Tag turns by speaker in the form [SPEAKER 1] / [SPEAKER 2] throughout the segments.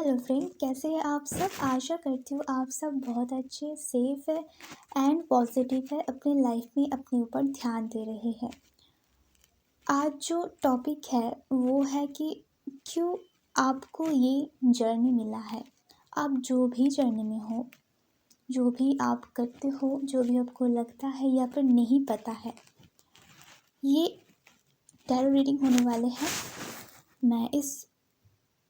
[SPEAKER 1] Hello friend, कैसे हैं आप सब। आशा करती हूँ आप सब बहुत अच्छे सेफ है एंड पॉजिटिव है, अपने लाइफ में अपने ऊपर ध्यान दे रहे हैं। आज जो टॉपिक है वो है कि क्यों आपको ये जर्नी मिला है। आप जो भी जर्नी में हो, जो भी आप करते हो, जो भी आपको लगता है या फिर नहीं पता है, ये टैरो रीडिंग होने वाले हैं। मैं इस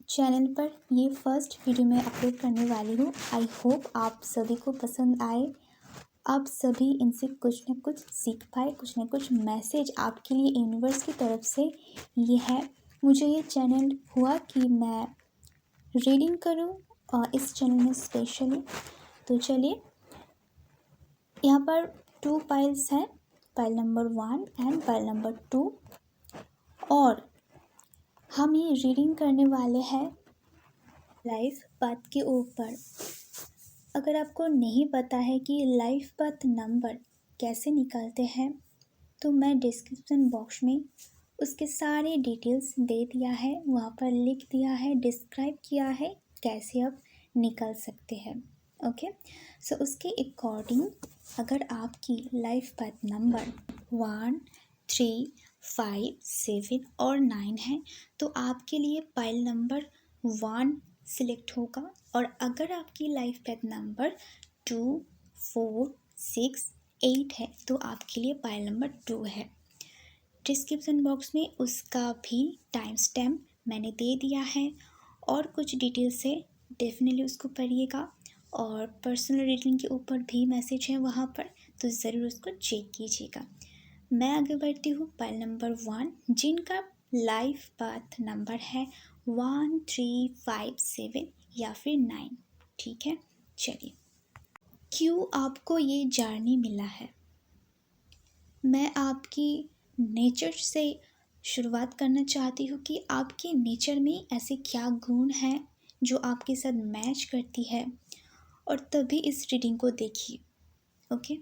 [SPEAKER 1] चैनल पर ये फर्स्ट वीडियो में अपलोड करने वाली हूँ। आई होप आप सभी को पसंद आए, आप सभी इनसे कुछ न कुछ सीख पाए, कुछ न कुछ मैसेज आपके लिए यूनिवर्स की तरफ से ये है। मुझे ये चैनल हुआ कि मैं रीडिंग करूँ और इस चैनल में स्पेशली। तो चलिए, यहाँ पर 2 पाइल्स हैं, pile number 1 and pile number 2, और हम ये रीडिंग करने वाले हैं लाइफ पाथ के ऊपर। अगर आपको नहीं पता है कि लाइफ पाथ नंबर कैसे निकालते हैं, तो मैं डिस्क्रिप्शन बॉक्स में उसके सारे डिटेल्स दे दिया है, वहाँ पर लिख दिया है, डिस्क्राइब किया है कैसे आप निकाल सकते हैं। ओके, सो उसके अकॉर्डिंग अगर आपकी लाइफ पाथ नंबर 1, 3, 5, 7 और 9 है तो आपके लिए पाइल नंबर 1 सिलेक्ट होगा। और अगर आपकी लाइफ पाथ नंबर 2, 4, 6, 8 है तो आपके लिए पाइल नंबर 2 है। डिस्क्रिप्शन बॉक्स में उसका भी टाइम स्टैम्प मैंने दे दिया है, और कुछ डिटेल्स है, डेफिनेटली उसको पढ़िएगा। और पर्सनल रीडिंग के ऊपर भी मैसेज है वहाँ पर, तो ज़रूर उसको चेक कीजिएगा। मैं आगे बढ़ती हूँ। पाइल नंबर 1 जिनका लाइफ पाथ नंबर है 1, 3, 5, 7 या फिर 9। ठीक है, चलिए, क्यों आपको ये जर्नी मिला है। मैं आपकी नेचर से शुरुआत करना चाहती हूँ कि आपके नेचर में ऐसे क्या गुण हैं जो आपके साथ मैच करती है, और तभी इस रीडिंग को देखिए। ओके,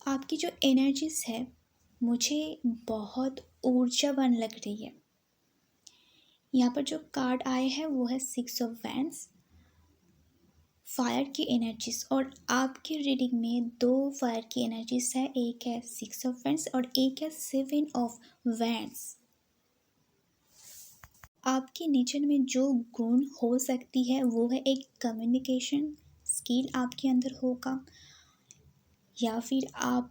[SPEAKER 1] आपकी जो एनर्जीज है मुझे बहुत ऊर्जावान लग रही है। यहाँ पर जो कार्ड आए हैं वो है 6 ऑफ वैंड्स, फायर की एनर्जीज। और आपकी रीडिंग में 2 फायर की एनर्जीज है, एक है 6 ऑफ वैंड्स और एक है 7 ऑफ वैंड्स। आपके नेचर में जो गुण हो सकती है वो है एक कम्युनिकेशन स्किल आपके अंदर होगा, या फिर आप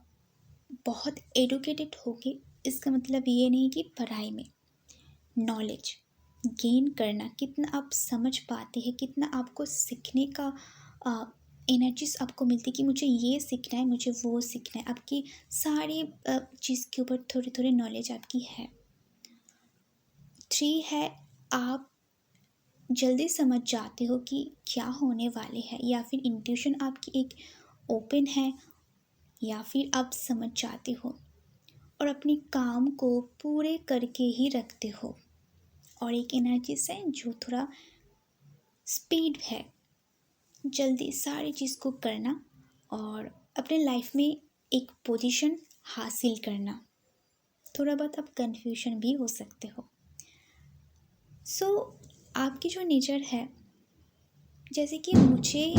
[SPEAKER 1] बहुत एडुकेटेड होगे। इसका मतलब ये नहीं कि पढ़ाई में नॉलेज गेन करना, कितना आप समझ पाते हैं, कितना आपको सीखने का एनर्जीज आपको मिलती कि मुझे ये सीखना है, मुझे वो सीखना है। आपकी सारी चीज़ के ऊपर थोड़ी थोड़ी नॉलेज आपकी है। 3 है, आप जल्दी समझ जाते हो कि क्या होने वाले हैं, या फिर इंट्यूशन आपकी एक ओपन है, या फिर आप समझ जाते हो और अपने काम को पूरे करके ही रखते हो। और एक एनर्जी से जो थोड़ा स्पीड है, जल्दी सारी चीज़ को करना और अपने लाइफ में एक पोजीशन हासिल करना। थोड़ा बहुत आप कंफ्यूजन भी हो सकते हो। सो आपकी जो नेचर है, जैसे कि मुझे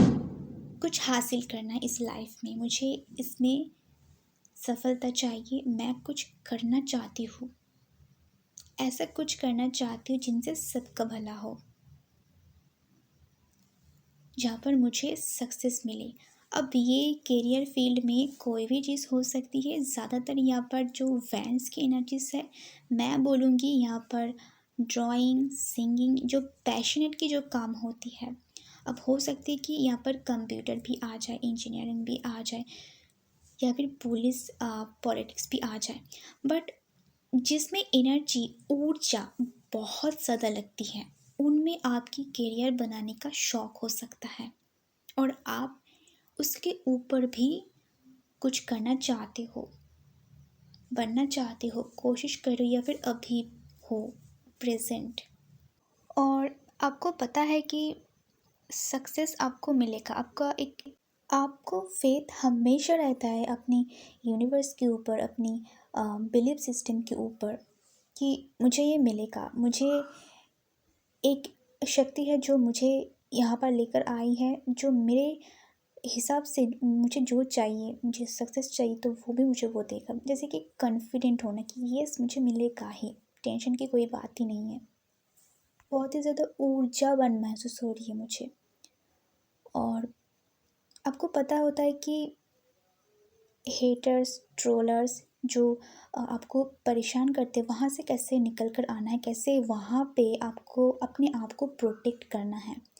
[SPEAKER 1] कुछ हासिल करना है इस लाइफ में, मुझे इसमें सफलता चाहिए, मैं कुछ करना चाहती हूँ, ऐसा कुछ करना चाहती हूँ जिनसे सबका भला हो, जहाँ पर मुझे सक्सेस मिले। अब ये करियर फील्ड में कोई भी चीज़ हो सकती है। ज़्यादातर यहाँ पर जो वैंस की एनर्जीज है, मैं बोलूँगी यहाँ पर ड्राइंग, सिंगिंग, जो पैशनेट की जो काम होती है। अब हो सकती है कि यहाँ पर कंप्यूटर भी आ जाए, इंजीनियरिंग भी आ जाए, या फिर पुलिस पॉलिटिक्स भी आ जाए, बट जिसमें एनर्जी, ऊर्जा बहुत ज़्यादा लगती है, उनमें आपकी करियर बनाने का शौक़ हो सकता है, और आप उसके ऊपर भी कुछ करना चाहते हो, बनना चाहते हो, कोशिश करो, या फिर अभी हो प्रेजेंट, और आपको पता है कि सक्सेस आपको मिलेगा। आपको फेथ हमेशा रहता है अपनी यूनिवर्स के ऊपर, अपनी बिलीफ सिस्टम के ऊपर, कि मुझे ये मिलेगा, मुझे एक शक्ति है जो मुझे यहाँ पर लेकर आई है, जो मेरे हिसाब से मुझे जो चाहिए, मुझे सक्सेस चाहिए तो वो भी मुझे वो देगा। जैसे कि कॉन्फिडेंट होना कि येस मुझे मिलेगा ही, टेंशन की कोई बात ही नहीं है। बहुत ही ज़्यादा ऊर्जावान महसूस हो रही है मुझे। और आपको पता होता है कि हेटर्स, ट्रोलर्स जो आपको परेशान करते हैं, वहाँ से कैसे निकल कर आना है, कैसे वहाँ पे आपको अपने आप को प्रोटेक्ट करना है।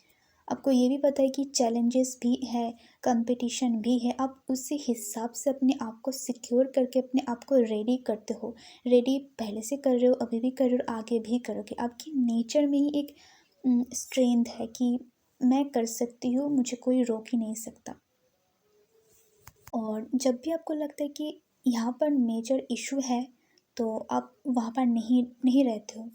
[SPEAKER 1] आपको ये भी पता है कि चैलेंजेस भी है, कंपटीशन भी है, आप उसी हिसाब से अपने आप को सिक्योर करके अपने आप को रेडी करते हो। रेडी पहले से कर रहे हो, अभी भी कर रहे हो, आगे भी करोगे। आपकी नेचर में ही एक स्ट्रेंथ है कि मैं कर सकती हूँ, मुझे कोई रोक ही नहीं सकता। और जब भी आपको लगता है कि यहाँ पर मेजर इशू है, तो आप वहाँ पर नहीं नहीं रहते हो।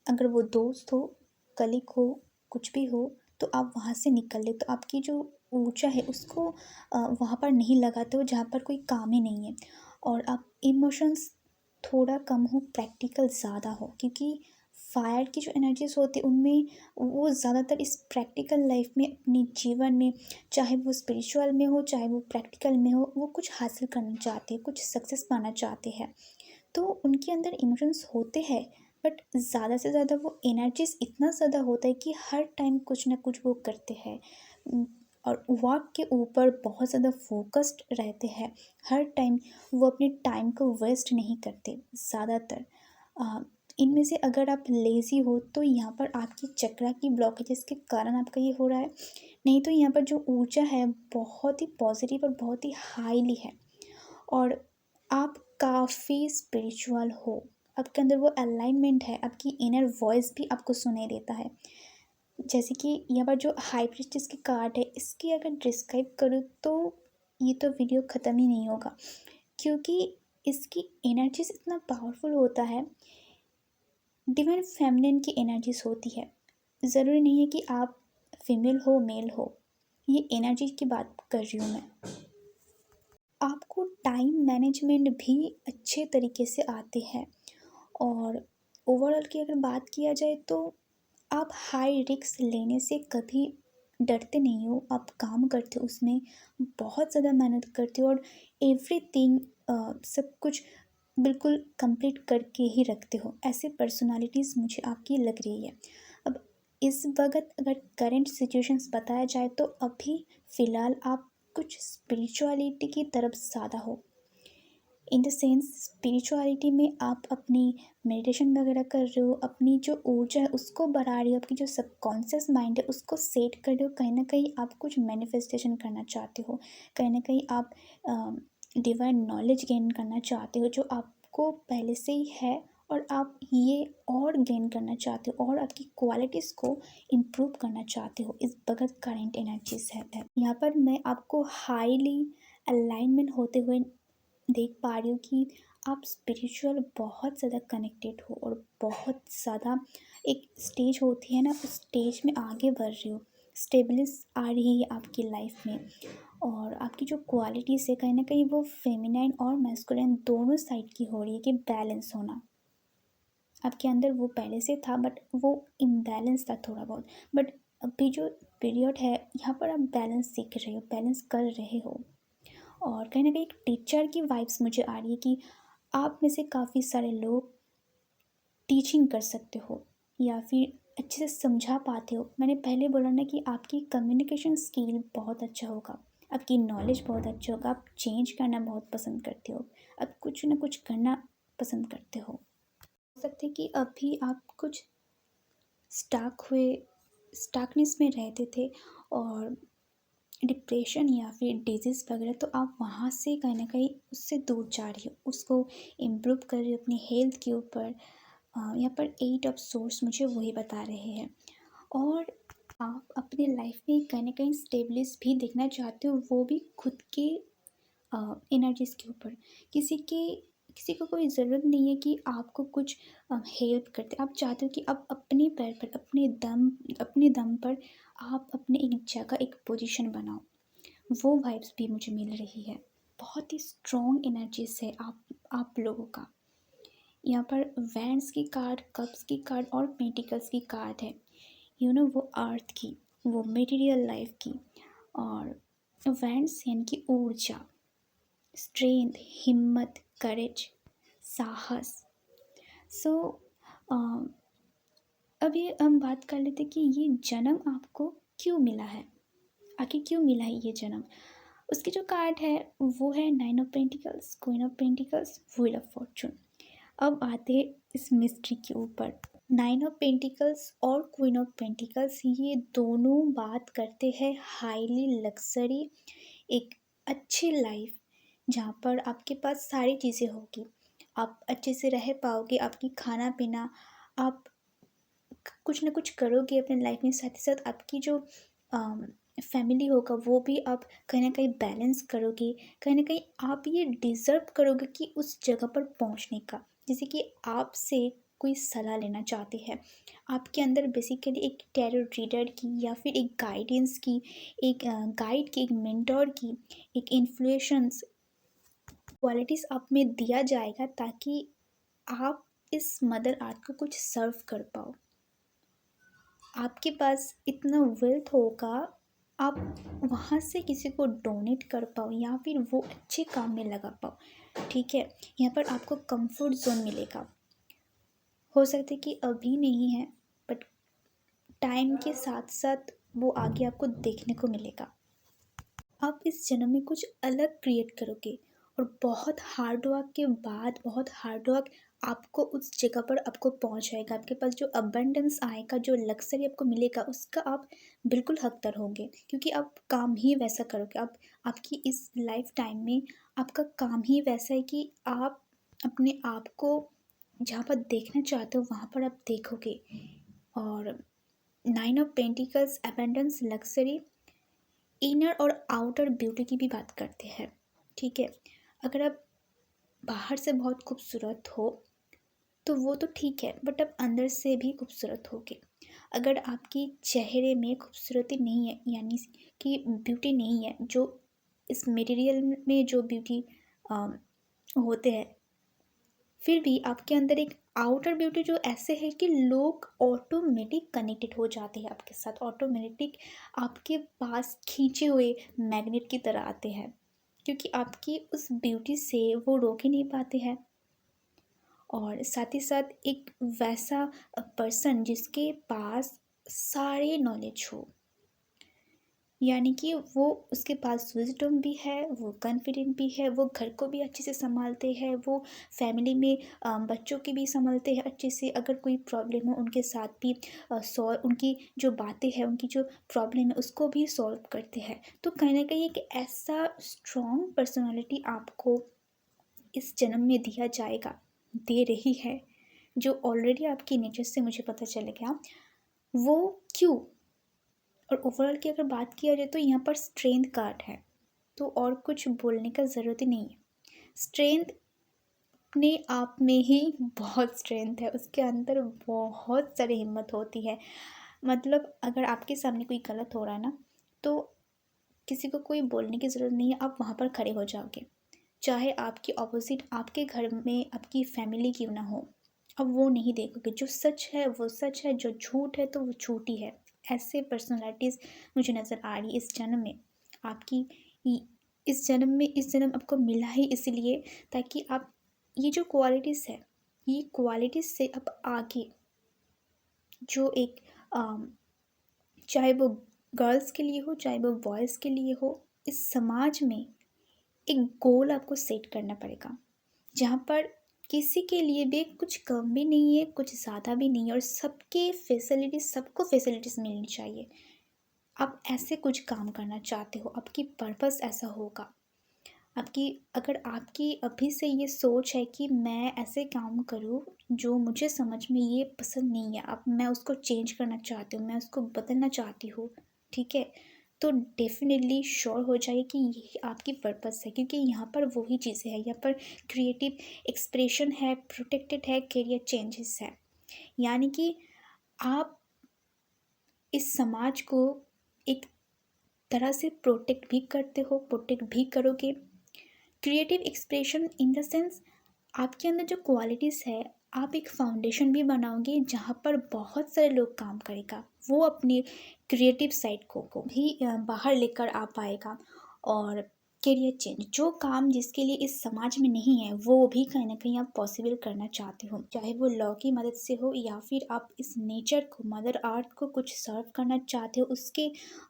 [SPEAKER 1] अगर वो दोस्त हो, कलीग हो, कुछ भी हो, तो आप वहाँ से निकल ले, तो आपकी जो ऊर्जा है उसको वहाँ पर नहीं लगाते हो जहाँ पर कोई काम ही नहीं है। और आप इमोशंस थोड़ा कम हो, प्रैक्टिकल ज़्यादा हो, क्योंकि फायर की जो एनर्जीज होती है उनमें वो ज़्यादातर इस प्रैक्टिकल लाइफ में, अपने जीवन में, चाहे वो स्पिरिचुअल में हो चाहे वो प्रैक्टिकल में हो, वो कुछ हासिल करना चाहते हैं, कुछ सक्सेस पाना चाहते हैं। तो उनके अंदर इमोशंस होते हैं, बट ज़्यादा से ज़्यादा वो एनर्जीज इतना ज़्यादा होता है कि हर टाइम कुछ ना कुछ वो करते हैं। और वर्क के ऊपर बहुत ज़्यादा फोकस्ड रहते हैं। हर टाइम वो अपने टाइम को वेस्ट नहीं करते ज़्यादातर। अ, इनमें से अगर आप लेज़ी हो तो यहाँ पर आपकी चक्रा की ब्लॉकेजेस के कारण आपका ये हो रहा है। नहीं तो यहाँ पर जो ऊर्जा है बहुत ही पॉजिटिव और बहुत ही हाईली है। और आप काफ़ी स्पिरिचुअल हो, आपके अंदर वो अलाइनमेंट है, आपकी इनर वॉइस भी आपको सुनाई देता है। जैसे कि यहाँ पर जो हाई प्रीस्टिस की कार्ड है, इसकी अगर डिस्क्राइब करूँ तो ये तो वीडियो ख़त्म ही नहीं होगा, क्योंकि इसकी एनर्जीज इतना पावरफुल होता है। डिवाइन फेमिनिन की एनर्जीज होती है। ज़रूरी नहीं है कि आप फीमेल हो मेल हो, ये एनर्जी की बात कर रही हूँ मैं। आपको टाइम मैनेजमेंट भी अच्छे तरीके से आते हैं। और ओवरऑल की अगर बात किया जाए तो आप हाई रिस्क लेने से कभी डरते नहीं हो, आप काम करते हो उसमें, बहुत ज़्यादा मेहनत करते हो और एवरीथिंग सब कुछ बिल्कुल कंप्लीट करके ही रखते हो। ऐसे पर्सनालिटीज़ मुझे आपकी लग रही है। अब इस वक्त अगर करंट सिचुएशंस बताया जाए तो अभी फ़िलहाल आप कुछ स्पिरिचुअलिटी की तरफ ज़्यादा हो। इन द सेंस स्पिरिचुअलिटी में आप अपनी मेडिटेशन वगैरह कर रहे हो, अपनी जो ऊर्जा है उसको बढ़ा रहे हो, आपकी जो सबकॉन्शियस माइंड है उसको सेट कर रहे हो। कहीं ना कहीं आप कुछ मैनिफेस्टेशन करना चाहते हो, कहीं ना कहीं आप डिवाइन नॉलेज गेन करना चाहते हो जो आपको पहले से ही है, और आप ये और गेन करना चाहते हो और आपकी क्वालिटीज़ को इम्प्रूव करना चाहते हो। इस बगत करेंट एनर्जीज है। यहाँ पर मैं आपको हाईली अलाइनमेंट होते हुए देख पा रही हूँ कि आप स्पिरिचुअल बहुत ज़्यादा कनेक्टेड हो और बहुत ज़्यादा एक स्टेज होती है ना, उस स्टेज में आगे बढ़ रही हो। स्टेबिलिस आ रही है आपकी लाइफ में। और आपकी जो क्वालिटीज़ है कहीं ना कहीं वो फेमिनाइन और मैस्कुलिन दोनों साइड की हो रही है कि बैलेंस होना। आपके अंदर वो पहले से था बट वो इम्बैलेंस था थोड़ा बहुत। बट अभी जो पीरियड है यहाँ पर आप बैलेंस सीख रहे हो, बैलेंस कर रहे हो। और कहीं ना कहीं एक टीचर की वाइब्स मुझे आ रही है कि आप में से काफ़ी सारे लोग टीचिंग कर सकते हो या फिर अच्छे से समझा पाते हो। मैंने पहले बोला ना कि आपकी कम्युनिकेशन स्किल बहुत अच्छा होगा, आपकी नॉलेज बहुत अच्छा होगा, आप चेंज करना बहुत पसंद करते हो, आप कुछ ना कुछ करना पसंद करते हो सकते हैं कि अभी आप कुछ स्टाकनेस में रहते थे और डिप्रेशन या फिर डिजीज़ वगैरह, तो आप वहाँ से कहीं ना कहीं उससे दूर जा रही हो, उसको इम्प्रूव कर रही हो अपनी हेल्थ के ऊपर। यहाँ पर 8 ऑफ सोर्स मुझे वही बता रहे हैं। और आप अपने लाइफ में कहीं ना कहीं स्टेबलिस भी देखना चाहते हो, वो भी खुद के एनर्जीज़ के ऊपर। किसी के किसी को कोई ज़रूरत नहीं है कि आपको कुछ हेल्प करते, आप चाहते हो कि आप अपने पैर पर अपने दम पर आप अपने एक जगह एक पोजीशन बनाओ। वो वाइब्स भी मुझे मिल रही है। बहुत ही स्ट्रॉन्ग एनर्जीज है आप लोगों का। यहाँ पर वैंड्स की कार्ड, कप्स की कार्ड और पेंटिकल्स की कार्ड है। वो अर्थ की, वो मटेरियल लाइफ की, और वैंड्स यानी कि ऊर्जा, स्ट्रेंथ, हिम्मत, करेज, साहस। सो अभी हम बात कर लेते कि ये जन्म आपको क्यों मिला है, आखिर क्यों मिला है ये जन्म। उसकी जो कार्ड है वो है 9 of pentacles, queen of pentacles, wheel of Fortune. अब आते हैं इस मिस्ट्री के ऊपर। 9 ऑफ पेंटिकल्स और क्वीन ऑफ पेंटिकल्स ये दोनों बात करते हैं हाईली लग्जरी, एक अच्छी लाइफ जहाँ पर आपके पास सारी चीज़ें होगी, आप अच्छे से रह पाओगे, आपकी खाना पीना, आप कुछ ना कुछ करोगे अपने लाइफ में, साथ ही साथ आपकी जो फैमिली होगा वो भी आप कहीं ना कहीं बैलेंस करोगे, कहीं ना कहीं आप ये डिज़र्व करोगे कि उस जगह पर पहुंचने का। जैसे कि आपसे कोई सलाह लेना चाहते हैं, आपके अंदर बेसिकली एक टैरो रीडर की या फिर एक गाइडेंस की, एक गाइड की, एक मेंटोर की, एक इन्फ्लुएंस क्वालिटीज़ आप में दिया जाएगा ताकि आप इस मदर अर्थ को कुछ सर्व कर पाओ। आपके पास इतना वेल्थ होगा, आप वहाँ से किसी को डोनेट कर पाओ या फिर वो अच्छे काम में लगा पाओ। ठीक है, यहाँ पर आपको कंफर्ट जोन मिलेगा। हो सकता है कि अभी नहीं है, बट टाइम के साथ साथ वो आगे आपको देखने को मिलेगा। आप इस जन्म में कुछ अलग क्रिएट करोगे और बहुत हार्ड वर्क के बाद, बहुत हार्ड वर्क आपको उस जगह पर आपको पहुंचाएगा। आपके पास जो अबंडेंस आएगा, जो लग्जरी आपको मिलेगा, उसका आप बिल्कुल हकदार होंगे, क्योंकि आप काम ही वैसा करोगे। आप आपकी इस लाइफ टाइम में आपका काम ही वैसा है कि आप अपने आप को जहाँ पर देखना चाहते हो वहाँ पर आप देखोगे। और 9 of pentacles abundance, luxury, inner और आउटर ब्यूटी की भी बात करते हैं। ठीक है, अगर आप बाहर से बहुत खूबसूरत हो तो वो तो ठीक है, बट आप अंदर से भी खूबसूरत होगे। अगर आपकी चेहरे में खूबसूरती नहीं है, यानी कि ब्यूटी नहीं है, जो इस मटेरियल में जो ब्यूटी होते हैं, फिर भी आपके अंदर एक आउटर ब्यूटी जो ऐसे है कि लोग ऑटोमेटिक कनेक्टेड हो जाते हैं आपके साथ, ऑटोमेटिक आपके पास खींचे हुए मैग्नेट की तरह आते हैं, क्योंकि आपकी उस ब्यूटी से वो रोक ही नहीं पाते हैं। और साथ ही साथ एक वैसा पर्सन जिसके पास सारे नॉलेज हो, यानी कि वो उसके पास विजडम भी है, वो कॉन्फिडेंट भी है, वो घर को भी अच्छे से संभालते हैं, वो फैमिली में बच्चों की भी संभालते हैं अच्छे से। अगर कोई प्रॉब्लम हो उनके साथ भी सॉल्व, उनकी जो बातें हैं, उनकी जो प्रॉब्लम है उसको भी सॉल्व करते हैं। तो कहीं ना कहीं एक ऐसा स्ट्रॉन्ग पर्सनालिटी आपको इस जन्म में दिया जाएगा, दे रही है, जो ऑलरेडी आपके नेचर से मुझे पता चल गया। वो क्यों, और ओवरऑल की अगर बात किया जाए तो यहाँ पर स्ट्रेंथ कार्ड है, तो और कुछ बोलने का ज़रूरत ही नहीं है। स्ट्रेंथ अपने आप में ही बहुत स्ट्रेंथ है, उसके अंदर बहुत सारी हिम्मत होती है। मतलब अगर आपके सामने कोई गलत हो रहा है ना, तो किसी को कोई बोलने की ज़रूरत नहीं है, आप वहाँ पर खड़े हो जाओगे, चाहे आपकी ऑपोजिट आपके घर में आपकी फैमिली क्यों ना हो। अब वो नहीं देखोगे, जो सच है वो सच है, जो झूठ है तो वो झूठ ही है। ऐसे पर्सनालिटीज़ मुझे नज़र आ रही इस जन्म में आपकी। इस जन्म में, इस जन्म आपको मिला ही इसलिए ताकि आप ये जो क्वालिटीज़ है, ये क्वालिटीज़ से आप आगे जो एक चाहे वो गर्ल्स के लिए हो, चाहे वो बॉयज़ के लिए हो, इस समाज में एक गोल आपको सेट करना पड़ेगा, जहाँ पर किसी के लिए भी कुछ कम भी नहीं है, कुछ ज़्यादा भी नहीं है, और सबके फैसिलिटीज़, सबको फैसिलिटीज़ मिलनी चाहिए। आप ऐसे कुछ काम करना चाहते हो, आपकी पर्पस ऐसा होगा। आपकी, अगर आपकी अभी से ये सोच है कि मैं ऐसे काम करूँ जो मुझे समझ में ये पसंद नहीं है, अब मैं उसको चेंज करना चाहती हूँ, मैं उसको बदलना चाहती हूँ, ठीक है, तो डेफिनेटली श्योर हो जाइए कि ये आपकी पर्पस है, क्योंकि यहाँ पर वही चीज़ें हैं। यहाँ पर क्रिएटिव एक्सप्रेशन है, प्रोटेक्टेड है, करियर चेंजेस है, यानी कि आप इस समाज को एक तरह से प्रोटेक्ट भी करते हो, प्रोटेक्ट भी करोगे। Creative expression in the sense, आपके अंदर जो क्वालिटीज़ है, आप एक फाउंडेशन भी बनाओगे जहाँ पर बहुत सारे लोग काम करेगा, वो अपनी क्रिएटिव साइड को भी बाहर लेकर आ पाएगा। और करियर चेंज, जो काम जिसके लिए इस समाज में नहीं है वो भी कहीं ना कहीं आप पॉसिबल करना चाहते हो, चाहे वो लॉ की मदद से हो या फिर आप इस नेचर को, मदर अर्थ को कुछ सर्व करना चाहते हो, उसके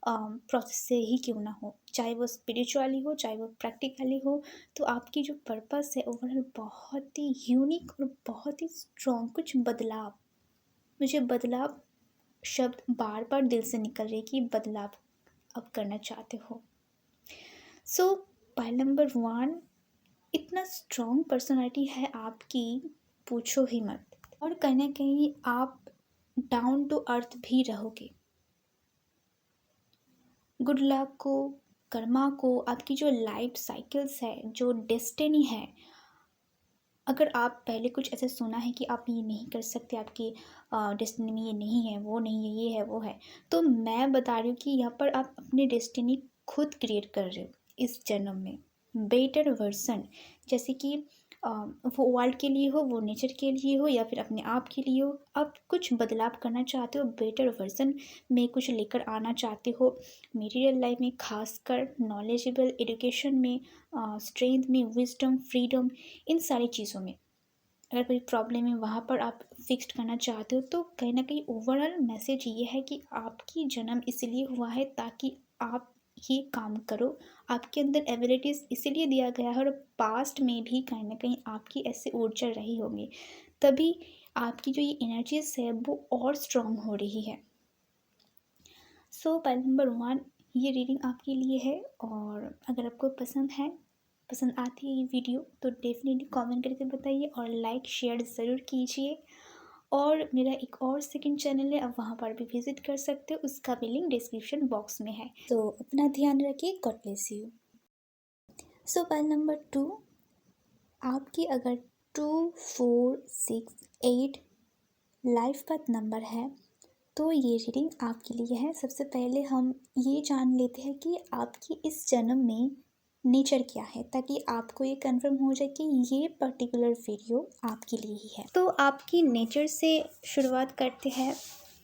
[SPEAKER 1] प्रोसेस से ही क्यों ना हो, चाहे वो स्पिरिचुअली हो चाहे वो प्रैक्टिकली हो। तो आपकी जो पर्पस है ओवरऑल बहुत ही यूनिक और बहुत ही स्ट्रॉन्ग। कुछ बदलाव, मुझे बदलाव शब्द बार बार दिल से निकल रही कि बदलाव आप करना चाहते हो। सो पॉइंट नंबर 1, इतना स्ट्रॉन्ग पर्सनालिटी है आपकी, पूछो ही मत। और कहीं ना कहीं आप डाउन टू अर्थ भी रहोगे। गुड लक को, कर्मा को, आपकी जो लाइफ साइकिल्स है, जो डेस्टिनी है, अगर आप पहले कुछ ऐसे सुना है कि आप ये नहीं कर सकते, आपकी डेस्टिनी में ये नहीं है, वो नहीं है, ये है, वो है, तो मैं बता रही हूँ कि यहाँ पर आप अपनी डेस्टिनी खुद क्रिएट कर रहे हो इस जन्म में। बेटर वर्सन, जैसे कि वो वर्ल्ड के लिए हो, वो नेचर के लिए हो या फिर अपने आप के लिए हो, आप कुछ बदलाव करना चाहते हो, बेटर वर्सन में कुछ लेकर आना चाहते हो मटेरियल लाइफ में, खासकर नॉलेजेबल एजुकेशन में, स्ट्रेंथ में, विजडम, फ्रीडम, इन सारी चीज़ों में। अगर कोई प्रॉब्लम है वहाँ पर आप फिक्स्ड करना चाहते हो, तो कहीं ना कहीं ओवरऑल मैसेज ये है कि आपकी जन्म इसलिए हुआ है ताकि आप ये काम करो। आपके अंदर एबिलिटीज़ इसीलिए दिया गया है और पास्ट में भी कहीं ना कहीं आपकी ऐसे ऊर्जा रही होगी, तभी आपकी जो ये एनर्जीज है वो और स्ट्रॉन्ग हो रही है। सो पॉइंट नंबर 1, ये रीडिंग आपके लिए है। और अगर आपको पसंद आती है ये वीडियो तो डेफिनेटली कमेंट करके बताइए और लाइक शेयर ज़रूर कीजिए। और मेरा एक और सेकंड चैनल है, आप वहाँ पर भी विजिट कर सकते हो, उसका भी लिंक डिस्क्रिप्शन बॉक्स में है। तो अपना ध्यान रखिए, God bless you. So point number 2, आपकी अगर 2, 4, 6, 8 लाइफ पाथ नंबर है तो ये रीडिंग आपके लिए है। सबसे पहले हम ये जान लेते हैं कि आपकी इस जन्म में नेचर क्या है, ताकि आपको ये कंफर्म हो जाए कि ये पर्टिकुलर वीडियो आपके लिए ही है। तो आपकी नेचर से शुरुआत करते हैं।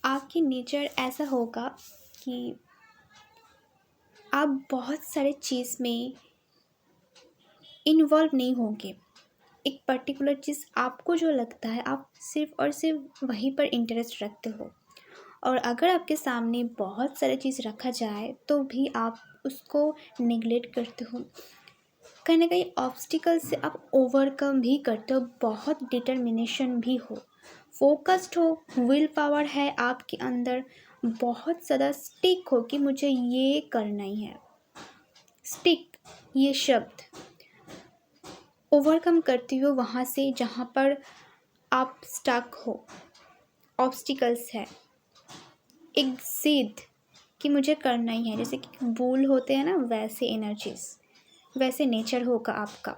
[SPEAKER 1] आपकी नेचर ऐसा होगा कि आप बहुत सारे चीज़ में इन्वॉल्व नहीं होंगे। एक पर्टिकुलर चीज़ आपको जो लगता है आप सिर्फ और सिर्फ वहीं पर इंटरेस्ट रखते हो। और अगर आपके सामने बहुत सारी चीज़ रखा जाए तो भी आप उसको निगलेक्ट करते हो। कहीं ना कहीं ऑब्स्टिकल से आप ओवरकम भी करते हो, बहुत डिटर्मिनेशन भी हो, फोकस्ड हो, विल पावर है आपके अंदर, बहुत ज़्यादा स्टिक हो कि मुझे ये करना ही है। स्टिक ये शब्द ओवरकम करती हो वहाँ से जहाँ पर आप स्टक हो, ऑब्स्टिकल्स है, एक जिद कि मुझे करना ही है, जैसे कि बुल होते हैं ना, वैसे एनर्जीज, वैसे नेचर होगा आपका।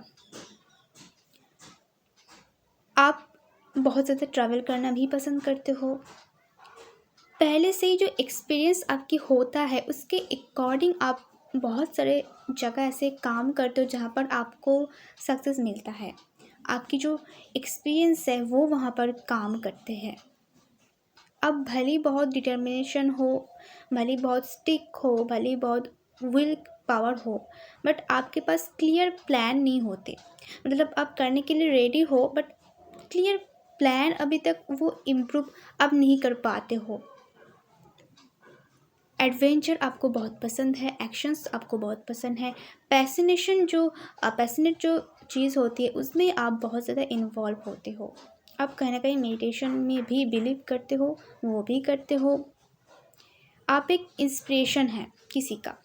[SPEAKER 1] आप बहुत ज़्यादा ट्रैवल करना भी पसंद करते हो। पहले से ही जो एक्सपीरियंस आपकी होता है उसके अकॉर्डिंग आप बहुत सारे जगह ऐसे काम करते हो जहाँ पर आपको सक्सेस मिलता है। आपकी जो एक्सपीरियंस है वो वहाँ पर काम करते हैं। अब भले बहुत डिटर्मिनेशन हो, भले बहुत स्टिक हो, भले बहुत विल पावर हो, बट आपके पास क्लियर प्लान नहीं होते। मतलब आप करने के लिए रेडी हो बट क्लियर प्लान अभी तक वो इम्प्रूव अब नहीं कर पाते हो। एडवेंचर आपको बहुत पसंद है, एक्शंस आपको बहुत पसंद है, पैशनेट जो चीज़ होती है उसमें आप बहुत ज़्यादा इन्वॉल्व होते हो। आप कहीं ना कहीं मेडिटेशन में भी बिलीव करते हो, वो भी करते हो। आप एक इंस्पिरेशन है किसी का,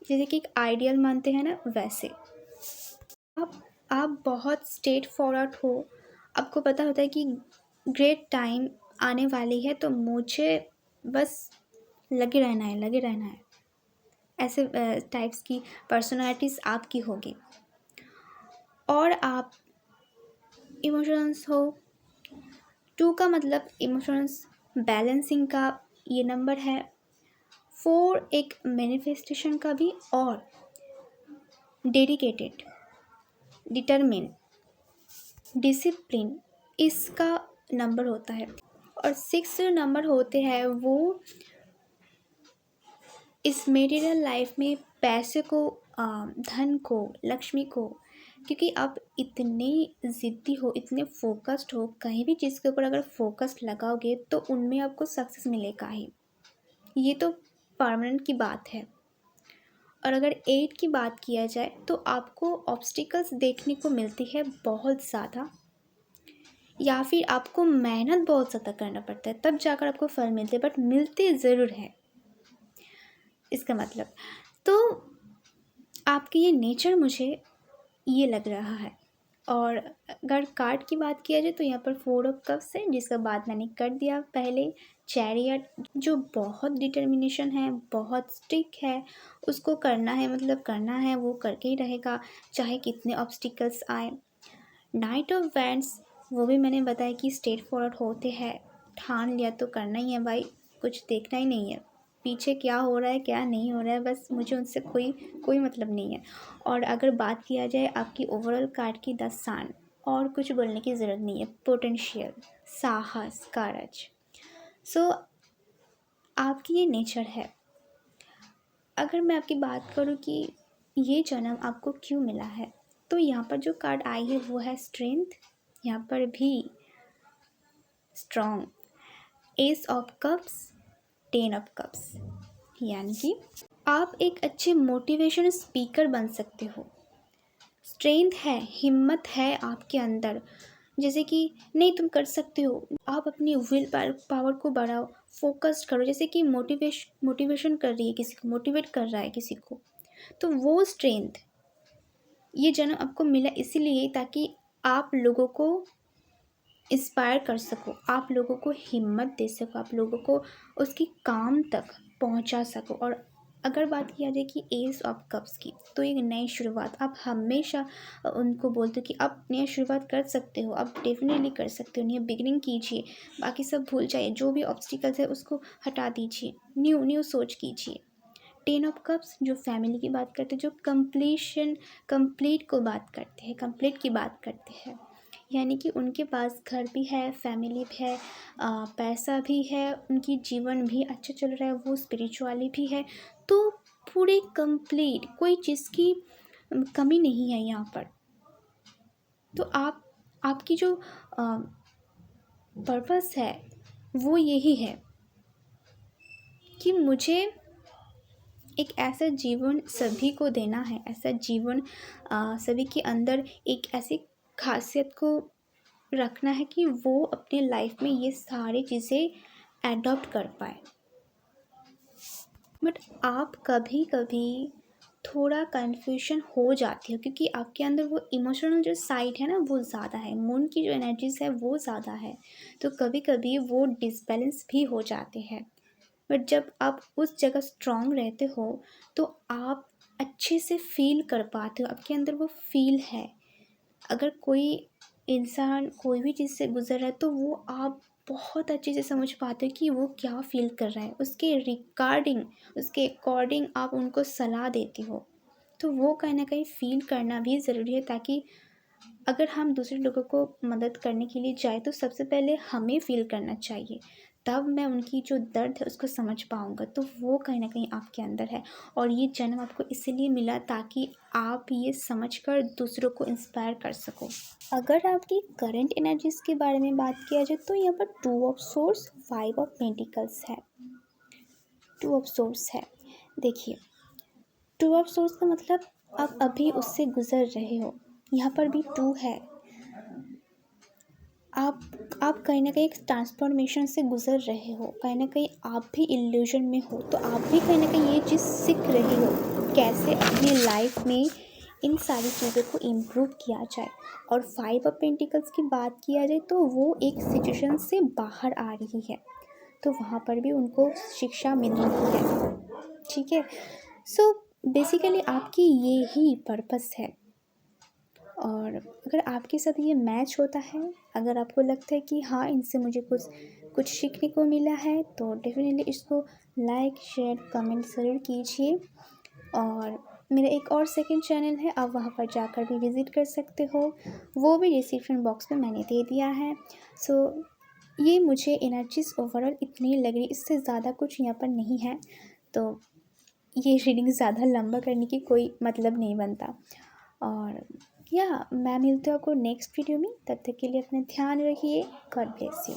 [SPEAKER 1] जैसे कि एक आइडियल मानते हैं ना, वैसे आप बहुत स्ट्रेट फॉरवर्ड हो। आपको पता होता है कि ग्रेट टाइम आने वाली है तो मुझे बस लगे रहना है, लगे रहना है। ऐसे टाइप्स की पर्सनालिटीज़ आपकी होगी। और आप इमोशंस हो, 2 का मतलब इमोशंस बैलेंसिंग का ये नंबर है। 4 एक मैनिफेस्टेशन का भी, और डेडिकेटेड, डिटरमिन, डिसिप्लिन, इसका नंबर होता है। और 6 जो नंबर होते हैं वो इस मटेरियल लाइफ में पैसे को, धन को, लक्ष्मी को, क्योंकि आप इतने ज़िद्दी हो, इतने फोकस्ड हो, कहीं भी चीज़ के ऊपर अगर फोकस लगाओगे तो उनमें आपको सक्सेस मिलेगा ही। ये तो परमानेंट की बात है। और अगर 8 की बात किया जाए तो आपको ऑब्स्टिकल्स देखने को मिलती है बहुत ज़्यादा, या फिर आपको मेहनत बहुत ज़्यादा करना पड़ता है तब जाकर आपको फल मिलते हैं, बट मिलते ज़रूर है। इसका मतलब तो आपकी ये नेचर मुझे ये लग रहा है। और अगर कार्ड की बात किया जाए तो यहाँ पर 4 ऑफ कप्स है, जिसका बात मैंने कर दिया पहले। चैरियट जो बहुत डिटर्मिनेशन है, बहुत स्टिक है, उसको करना है, मतलब करना है, वो करके ही रहेगा चाहे कितने ऑब्स्टिकल्स आए। नाइट ऑफ वैंड्स वो भी मैंने बताया कि स्ट्रेट फॉरवर्ड होते हैं, ठान लिया तो करना ही है भाई, कुछ देखना ही नहीं है पीछे क्या हो रहा है क्या नहीं हो रहा है, बस मुझे उनसे कोई कोई मतलब नहीं है। और अगर बात किया जाए आपकी ओवरऑल कार्ड की 10 सान, और कुछ बोलने की ज़रूरत नहीं है, पोटेंशियल, साहस, कारज। सो आपकी ये नेचर है। अगर मैं आपकी बात करूँ कि ये जन्म आपको क्यों मिला है, तो यहाँ पर जो कार्ड आई है वो है स्ट्रेंथ, यहाँ पर भी strong, S of cups, 10 of cups, यानी कि आप एक अच्छे मोटिवेशन स्पीकर बन सकते हो। स्ट्रेंथ है, हिम्मत है आपके अंदर, जैसे कि नहीं तुम कर सकते हो, आप अपनी विल पावर को बढ़ाओ, फोकस्ड करो, जैसे कि मोटिवेशन कर रही है किसी को, मोटिवेट कर रहा है किसी को, तो वो स्ट्रेंथ ये जन्म आपको मिला इसीलिए ताकि आप लोगों को इंस्पायर कर सको, आप लोगों को हिम्मत दे सको, आप लोगों को उसकी काम तक पहुंचा सको। और अगर बात किया जाए कि एस ऑफ कप्स की, तो एक नई शुरुआत, आप हमेशा उनको बोलते हो कि आप नई शुरुआत कर सकते हो, आप डेफिनेटली कर सकते हो, नई बिगिनिंग कीजिए, बाकी सब भूल जाइए, जो भी ऑब्स्टिकल्स है उसको हटा दीजिए, न्यू सोच कीजिए। 10 ऑफ कप्स जो फैमिली की बात करते हैं, जो कंप्लीट को बात करते हैं, कंप्लीट की बात करते हैं, यानी कि उनके पास घर भी है, फैमिली भी है, पैसा भी है, उनकी जीवन भी अच्छा चल रहा है, वो स्पिरिचुअली भी है, तो पूरे कंप्लीट, कोई चीज़ की कमी नहीं है यहाँ पर। तो आपकी जो पर्पस है वो यही है कि मुझे एक ऐसा जीवन सभी को देना है, ऐसा जीवन सभी के अंदर एक ऐसी खासियत को रखना है कि वो अपने लाइफ में ये सारी चीज़ें एडॉप्ट कर पाए। बट आप कभी कभी थोड़ा कन्फ्यूजन हो जाती हो, क्योंकि आपके अंदर वो इमोशनल जो साइड है ना वो ज़्यादा है, मून की जो एनर्जीज है वो ज़्यादा है, तो कभी कभी वो डिसबैलेंस भी हो जाते हैं। बट जब आप उस जगह स्ट्रांग रहते हो तो आप अच्छे से फील कर पाते हो, आपके अंदर वो फील है। अगर कोई इंसान कोई भी चीज़ से गुजर रहा है तो वो आप बहुत अच्छे से समझ पाते हो कि वो क्या फील कर रहा है, उसके रिगार्डिंग, उसके अकॉर्डिंग आप उनको सलाह देती हो। तो वो कहीं ना कहीं फील करना भी ज़रूरी है, ताकि अगर हम दूसरे लोगों को मदद करने के लिए जाए तो सबसे पहले हमें फील करना चाहिए, तब मैं उनकी जो दर्द है उसको समझ पाऊँगा। तो वो कहीं न कहीं आपके अंदर है, और ये जन्म आपको इसीलिए मिला ताकि आप ये समझकर दूसरों को इंस्पायर कर सको। अगर आपकी करंट एनर्जीज़ के बारे में बात किया जाए तो यहाँ पर 2 ऑफ सोर्स, 5 ऑफ पेंटिकल्स है। 2 ऑफ सोर्स है, देखिए 2 ऑफ सोर्स का मतलब आप अभी उससे गुजर रहे हो, यहाँ पर भी 2 है। आप कहीं ना कहीं एक ट्रांसफॉर्मेशन से गुजर रहे हो, कहीं ना कहीं आप भी इल्यूजन में हो, तो आप भी कहीं ना कहीं ये चीज़ सीख रहे हो कैसे अपनी लाइफ में इन सारी चीज़ों को इम्प्रूव किया जाए। और 5 ऑफ पेंटिकल्स की बात किया जाए तो वो एक सिचुएशन से बाहर आ रही है, तो वहाँ पर भी उनको शिक्षा मिल रही है, ठीक है। सो बेसिकली आपकी ये ही पर्पस है। और अगर आपके साथ ये मैच होता है, अगर आपको लगता है कि हाँ इनसे मुझे कुछ कुछ सीखने को मिला है, तो डेफिनेटली इसको लाइक शेयर कमेंट ज़रूर कीजिए। और मेरा एक और सेकंड चैनल है, आप वहाँ पर जाकर भी विज़िट कर सकते हो, वो भी डिस्क्रिप्शन बॉक्स में मैंने दे दिया है। सो ये मुझे एनर्जीज़ ओवरऑल इतनी लग रही, इससे ज़्यादा कुछ यहाँ पर नहीं है, तो ये रीडिंग ज़्यादा लंबा करने की कोई मतलब नहीं बनता। और या मैं मिलती हूँ आपको नेक्स्ट वीडियो में, तब तक के लिए अपना ध्यान रखिए। God bless you.